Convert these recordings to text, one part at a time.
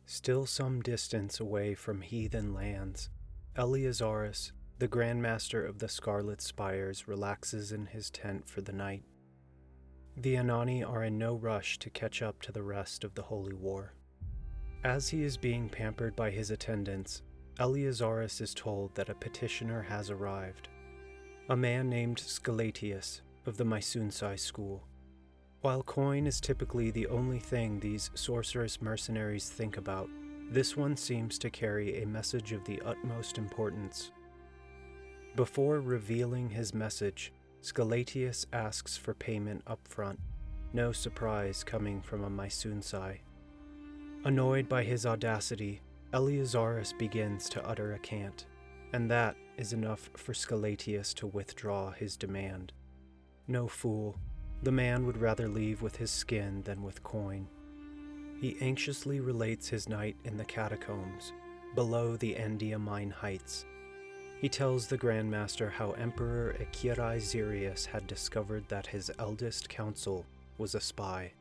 Still some distance away from heathen lands, Eleazarus, the Grand Master of the Scarlet Spires, relaxes in his tent for the night. The Anani are in no rush to catch up to the rest of the Holy War. As he is being pampered by his attendants, Eleazarus is told that a petitioner has arrived, a man named Scelatius of the Mysunsai school. While coin is typically the only thing these sorcerous mercenaries think about, this one seems to carry a message of the utmost importance. Before revealing his message, Scelatius asks for payment up front, no surprise coming from a Mysunsai. Annoyed by his audacity, Eleazarus begins to utter a cant, and that is enough for Scelatius to withdraw his demand. No fool, the man would rather leave with his skin than with coin. He anxiously relates his night in the catacombs, below the Endiamine heights. He tells the Grand Master how Emperor Echirai Xerius had discovered that his eldest counsel was a spy.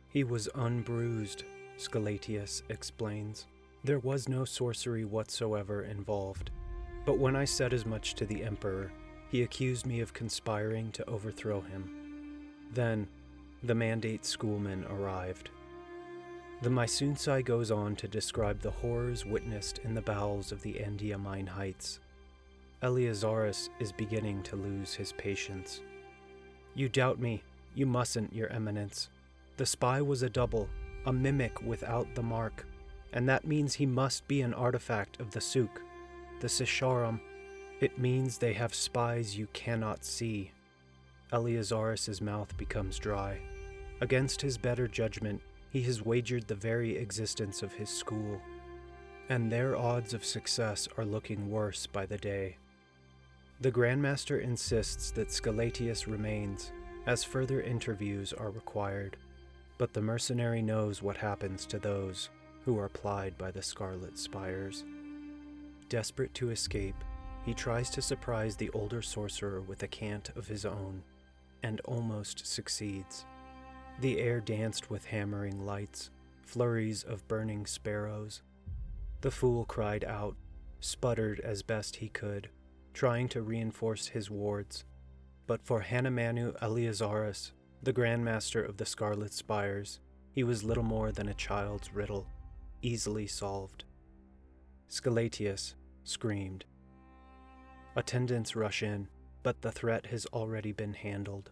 He was unbruised, Scelatius explains. There was no sorcery whatsoever involved. But when I said as much to the Emperor, he accused me of conspiring to overthrow him. Then, the Mandate schoolmen arrived. The Mysunsai goes on to describe the horrors witnessed in the bowels of the Endiamine Heights. Eleazarus is beginning to lose his patience. You doubt me. You mustn't, Your Eminence. The spy was a double, a mimic without the mark, and that means he must be an artifact of the Suk, the Sisharum. It means they have spies you cannot see. Eleazarus's mouth becomes dry. Against his better judgment, he has wagered the very existence of his school, and their odds of success are looking worse by the day. The Grand Master insists that Scelatius remains, as further interviews are required, but the mercenary knows what happens to those who are plied by the Scarlet Spires. Desperate to escape, he tries to surprise the older sorcerer with a cant of his own, and almost succeeds. The air danced with hammering lights, flurries of burning sparrows. The fool cried out, sputtered as best he could, trying to reinforce his wards. But for Hanamanu Eleazarus, the Grand Master of the Scarlet Spires, he was little more than a child's riddle, easily solved. Scelatius screamed. Attendants rush in, but the threat has already been handled.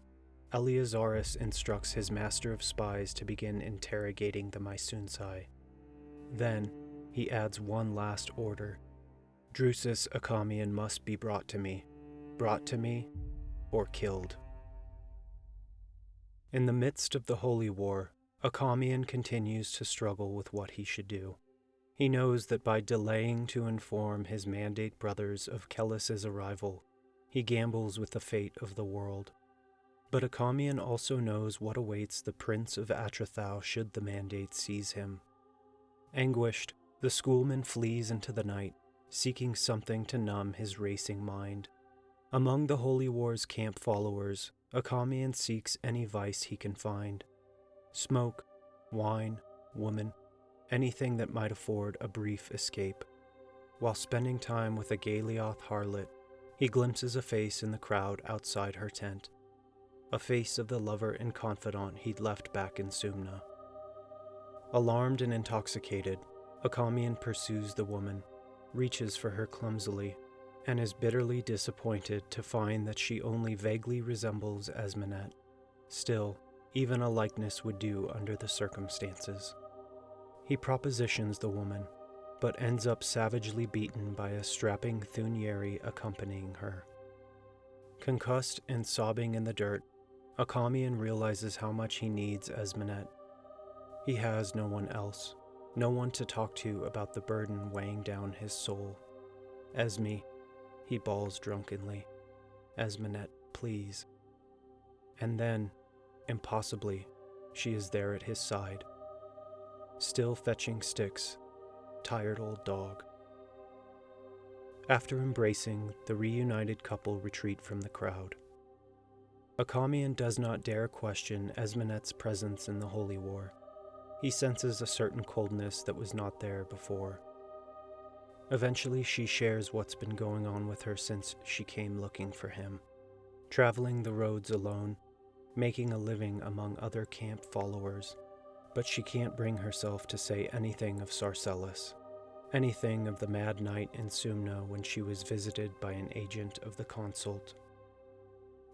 Eleazarus instructs his master of spies to begin interrogating the Mysunsai. Then, he adds one last order. Drusas Achamian must be brought to me, or killed. In the midst of the Holy War, Achamian continues to struggle with what he should do. He knows that by delaying to inform his Mandate brothers of Kellhus's arrival, he gambles with the fate of the world. But Achamian also knows what awaits the Prince of Atrathau should the Mandate seize him. Anguished, the schoolman flees into the night, seeking something to numb his racing mind. Among the Holy War's camp followers, Achamian seeks any vice he can find. Smoke, wine, woman, anything that might afford a brief escape. While spending time with a Galioth harlot, he glimpses a face in the crowd outside her tent. A face of the lover and confidant he'd left back in Sumna. Alarmed and intoxicated, Achamian pursues the woman, reaches for her clumsily, and is bitterly disappointed to find that she only vaguely resembles Esmenet. Still, even a likeness would do under the circumstances. He propositions the woman, but ends up savagely beaten by a strapping Thunyeri accompanying her. Concussed and sobbing in the dirt, Achamian realizes how much he needs Esmenet. He has no one else, no one to talk to about the burden weighing down his soul. Esme, he bawls drunkenly. Esmenet, please. And then, impossibly, she is there at his side. Still fetching sticks, tired old dog. After embracing, the reunited couple retreat from the crowd. Achamian does not dare question Esmenet's presence in the Holy War. He senses a certain coldness that was not there before. Eventually, she shares what's been going on with her since she came looking for him, traveling the roads alone, making a living among other camp followers, but she can't bring herself to say anything of Sarcellus, anything of the mad night in Sumna when she was visited by an agent of the consult.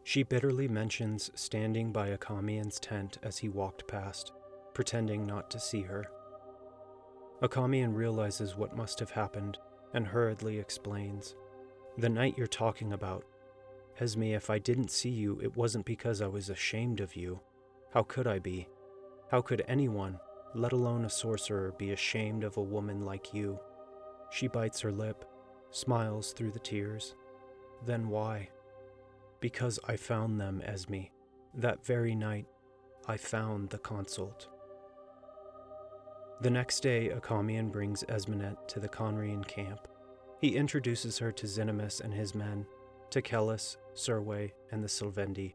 She bitterly mentions standing by Achamian's tent as he walked past, pretending not to see her. Achamian realizes what must have happened and hurriedly explains, "The night you're talking about. Esme, if I didn't see you, it wasn't because I was ashamed of you. How could I be? How could anyone, let alone a sorcerer, be ashamed of a woman like you?" She bites her lip, smiles through the tears. "Then why?" "Because I found them, Esme. That very night, I found the consult." The next day, Achamian brings Esmenet to the Conrian camp. He introduces her to Xinemus and his men, to Kellhus, Serwe, and the Sylvendi.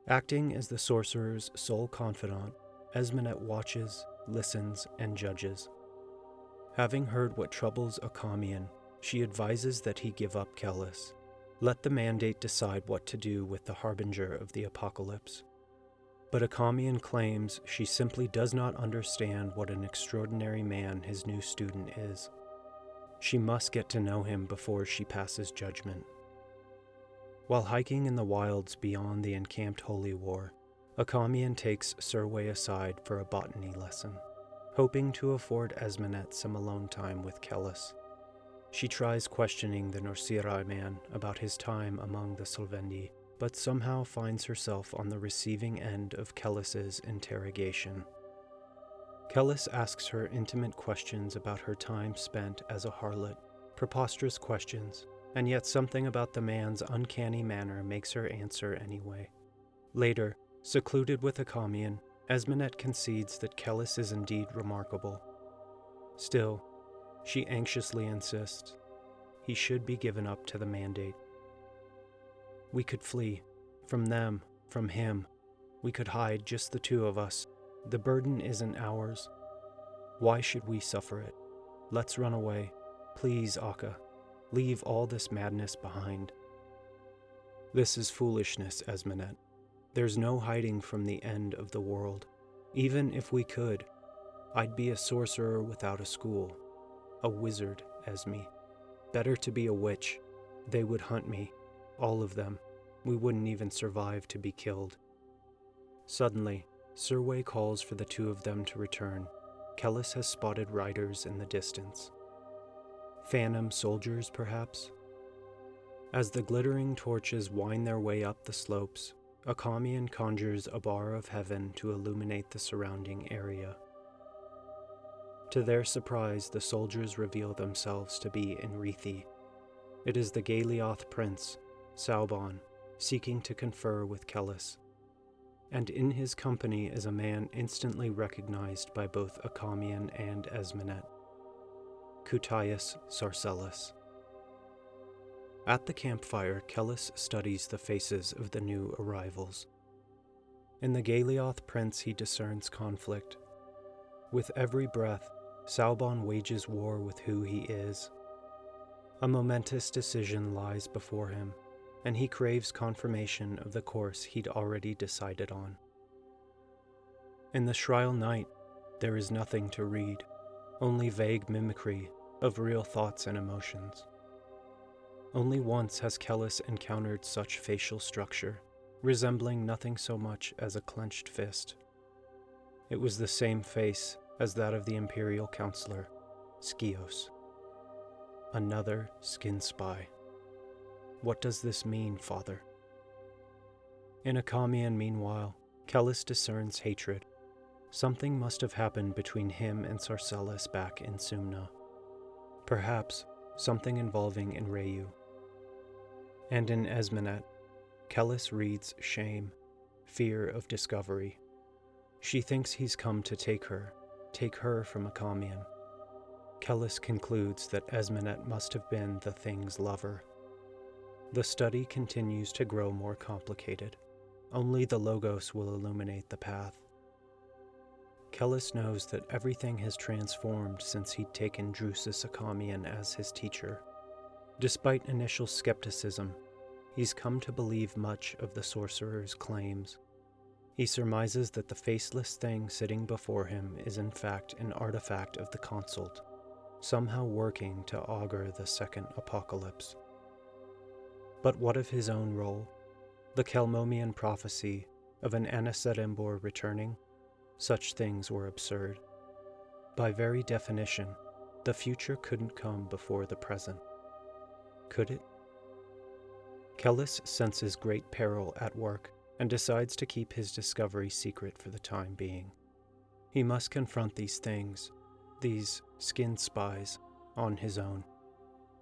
Acting as the sorcerer's sole confidant, Esmenet watches, listens, and judges. Having heard what troubles Achamian, she advises that he give up Kellhus. Let the mandate decide what to do with the harbinger of the apocalypse. But Achamian claims she simply does not understand what an extraordinary man his new student is. She must get to know him before she passes judgment. While hiking in the wilds beyond the encamped Holy War, Achamian takes Serwe aside for a botany lesson, hoping to afford Esmenet some alone time with Kellhus. She tries questioning the Norcirai man about his time among the Sylvendi, but somehow finds herself on the receiving end of Kellhus's interrogation. Kellhus asks her intimate questions about her time spent as a harlot, preposterous questions, and yet something about the man's uncanny manner makes her answer anyway. Later, secluded with Achamian, Esmenet concedes that Kellhus is indeed remarkable. Still, she anxiously insists he should be given up to the mandate. "We could flee. From them, from him. We could hide, just the two of us. The burden isn't ours. Why should we suffer it? Let's run away. Please, Acha. Leave all this madness behind." "This is foolishness, Esmenet. There's no hiding from the end of the world. Even if we could, I'd be a sorcerer without a school. A wizard, Esme. Better to be a witch. They would hunt me. All of them. We wouldn't even survive to be killed." Suddenly, Serwe calls for the two of them to return. Kellhus has spotted riders in the distance. Phantom soldiers, perhaps? As the glittering torches wind their way up the slopes, Achamian conjures a bar of heaven to illuminate the surrounding area. To their surprise, the soldiers reveal themselves to be in Enrithi. It is the Golgotterath prince, Saubon, seeking to confer with Kellhus. And in his company is a man instantly recognized by both Achamian and Esmenet, Cutias Sarcellus. At the campfire, Kellhus studies the faces of the new arrivals. In the Golgotterath prince he discerns conflict. With every breath, Saubon wages war with who he is. A momentous decision lies before him, and he craves confirmation of the course he'd already decided on. In the shrill night, there is nothing to read, only vague mimicry of real thoughts and emotions. Only once has Kellhus encountered such facial structure, resembling nothing so much as a clenched fist. It was the same face as that of the imperial counselor, Skios. Another skin spy. What does this mean, Father? In Achamian, meanwhile, Kellhus discerns hatred. Something must have happened between him and Sarcellus back in Sumna. Perhaps something involving Enreu. And in Esmenet, Kellhus reads shame, fear of discovery. She thinks he's come to take her from Achamian. Kellhus concludes that Esmenet must have been the thing's lover. The study continues to grow more complicated. Only the Logos will illuminate the path. Kellhus knows that everything has transformed since he'd taken Drusas Achamian as his teacher. Despite initial skepticism, he's come to believe much of the sorcerer's claims. He surmises that the faceless thing sitting before him is in fact an artifact of the consult, somehow working to augur the second apocalypse. But what of his own role? The Kellmomian prophecy of an Anasetembor returning? Such things were absurd. By very definition, the future couldn't come before the present. Could it? Kellhus senses great peril at work and decides to keep his discovery secret for the time being. He must confront these things, these skin spies, on his own.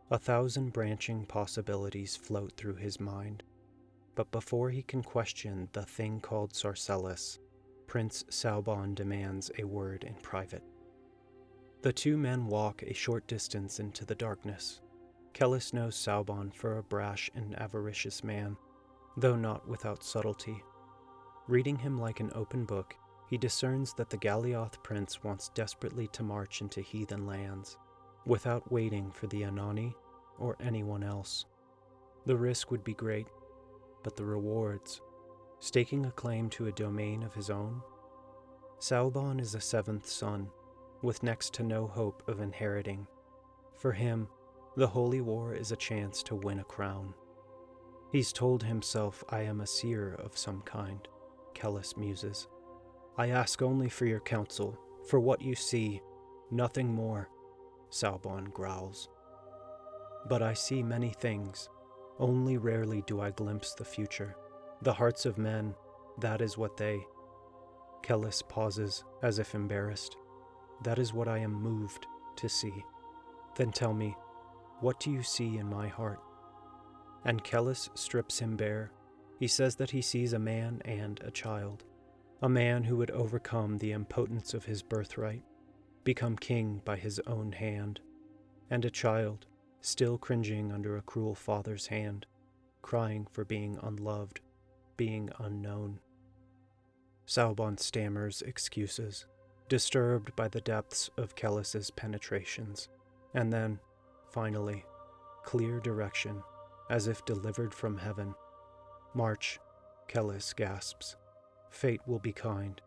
1,000 branching possibilities float through his mind, but before he can question the thing called Sarcellus, Prince Saubon demands a word in private. The two men walk a short distance into the darkness. Kellhus knows Saubon for a brash and avaricious man, though not without subtlety. Reading him like an open book, he discerns that the Galioth prince wants desperately to march into heathen lands, without waiting for the Anani or anyone else. The risk would be great, but the rewards, staking a claim to a domain of his own? Saubon is a 7th son, with next to no hope of inheriting. For him, the Holy War is a chance to win a crown. He's told himself, "I am a seer of some kind," Kellhus muses. "I ask only for your counsel, for what you see, nothing more," Saubon growls. "But I see many things. Only rarely do I glimpse the future. The hearts of men, that is what they..." Kellhus pauses, as if embarrassed. "That is what I am moved to see." "Then tell me, what do you see in my heart?" And Kellhus strips him bare. He says that he sees a man and a child. A man who would overcome the impotence of his birthright, become king by his own hand, and a child, still cringing under a cruel father's hand, crying for being unloved, being unknown. Saubon stammers excuses, disturbed by the depths of Kellhus's penetrations, and then, finally, clear direction, as if delivered from heaven. "March," Kellhus gasps. "Fate will be kind,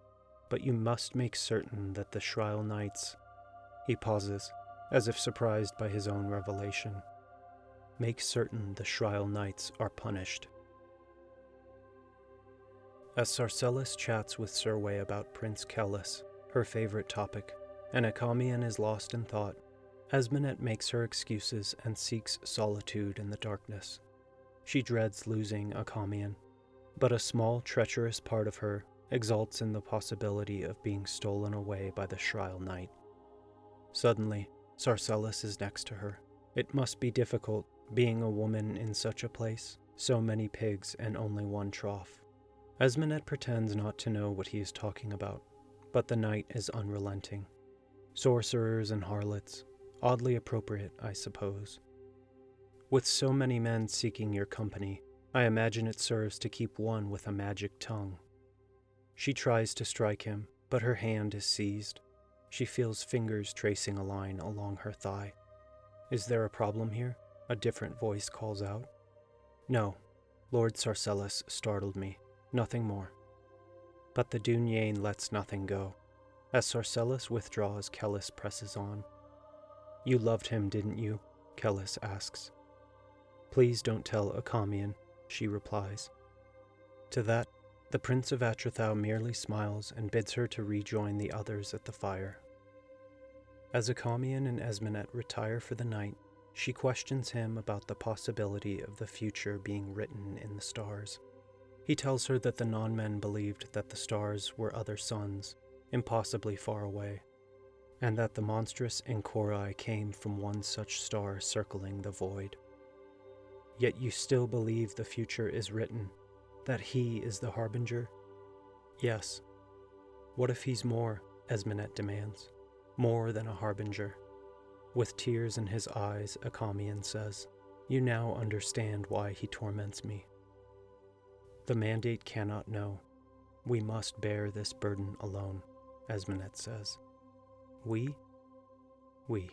but you must make certain that the Shryle Knights..." He pauses, as if surprised by his own revelation. "Make certain the Shryle Knights are punished." As Sarcellus chats with Serway about Prince Kellhus, her favorite topic, and Achamian is lost in thought, Esmenet makes her excuses and seeks solitude in the darkness. She dreads losing Achamian, but a small, treacherous part of her exults in the possibility of being stolen away by the Shryle Knight. Suddenly, Sarcellus is next to her. It must be difficult, being a woman in such a place, so many pigs and only one trough. Esmenet pretends not to know what he is talking about, but the knight is unrelenting. Sorcerers and harlots, oddly appropriate, I suppose. "With so many men seeking your company, I imagine it serves to keep one with a magic tongue." She tries to strike him, but her hand is seized. She feels fingers tracing a line along her thigh. "Is there a problem here?" a different voice calls out. "No, Lord Sarcellus startled me. Nothing more." But the Dunyain lets nothing go. As Sarcellus withdraws, Kellhus presses on. "You loved him, didn't you?" Kellhus asks. "Please don't tell Achamian," she replies. To that, the Prince of Atrathau merely smiles and bids her to rejoin the others at the fire. As Achamian and Esmenet retire for the night, she questions him about the possibility of the future being written in the stars. He tells her that the non-men believed that the stars were other suns, impossibly far away, and that the monstrous Inchori came from one such star circling the void. "Yet you still believe the future is written, that he is the harbinger?" "Yes." "What if he's more?" Esmenet demands. "More than a harbinger." With tears in his eyes, Achamian says, "You now understand why he torments me. The mandate cannot know. We must bear this burden alone," Esmenet says. We? We.